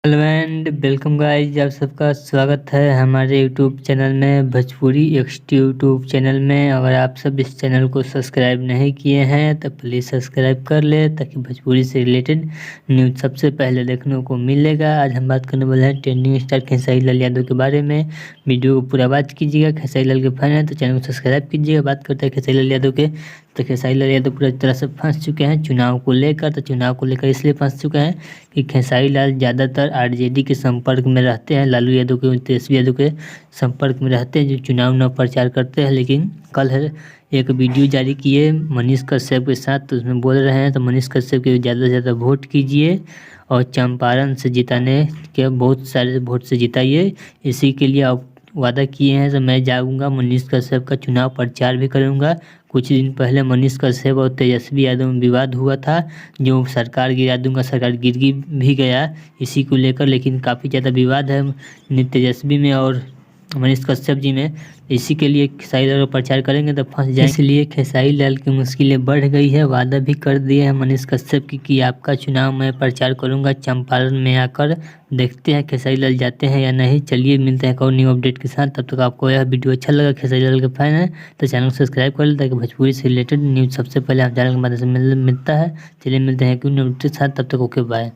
Hello and welcome guys, आप सबका स्वागत है हमारे यूट्यूब चैनल में भोजपुरी एक्सटी यूट्यूब चैनल में। अगर आप सब इस चैनल को सब्सक्राइब नहीं किए हैं तो प्लीज़ सब्सक्राइब कर ले ताकि भोजपुरी से रिलेटेड न्यूज़ सबसे पहले देखने को मिलेगा। आज हम बात करने वाले हैं ट्रेंडिंग स्टार खेसारी लाल यादव के बारे में। वीडियो को पूरा वॉच कीजिएगा। खेसारी लाल के फैन हैं तो चैनल को सब्सक्राइब कीजिएगा। बात करते हैं खेसारी लाल यादव के, तो खेसारी लाल यादव पूरी तरह से फंस चुके हैं चुनाव को लेकर। तो चुनाव को लेकर इसलिए फंस चुके हैं कि खेसारी लाल ज़्यादातर आरजेडी के संपर्क में रहते हैं, लालू यादव के तेजस्वी यादव के संपर्क में रहते हैं, जो चुनाव न प्रचार करते हैं। लेकिन कल एक वीडियो जारी किए मनीष कश्यप के साथ, तो उसमें बोल रहे हैं तो मनीष कश्यप के ज़्यादा से ज़्यादा वोट कीजिए और चंपारण से जिताने के बहुत सारे वोट से जिताइए। इसी के लिए आप वादा किए हैं तो मैं जाऊंगा मनीष कश्यप का चुनाव प्रचार भी करूंगा। कुछ दिन पहले मनीष कश्यप और तेजस्वी यादव में विवाद हुआ था, जो सरकार गिरा दूंगा, सरकार गिर भी गया इसी को लेकर। लेकिन काफ़ी ज़्यादा विवाद है तेजस्वी में और मनीष कश्यप जी में। इसी के लिए खेसारी लाल का प्रचार करेंगे तो फंस जाएंगे, इसलिए खेसारी लाल की मुश्किलें बढ़ गई है। वादा भी कर दिए हैं मनीष कश्यप की कि आपका चुनाव मैं प्रचार करूंगा चंपारण में आकर। देखते हैं खेसारी लाल जाते हैं या नहीं। चलिए मिलते हैं एक और न्यू अपडेट के साथ। तब तक आपको यह वीडियो अच्छा लगा, खेसारी लाल के फैन है तो चैनल को सब्सक्राइब कर लें ताकि भोजपुरी से रिलेटेड न्यूज़ सबसे पहले आप चैनल के मदद से मिलता है। चलिए मिलते हैं एक न्यू अपडेट के साथ, तब तक ओके बाय।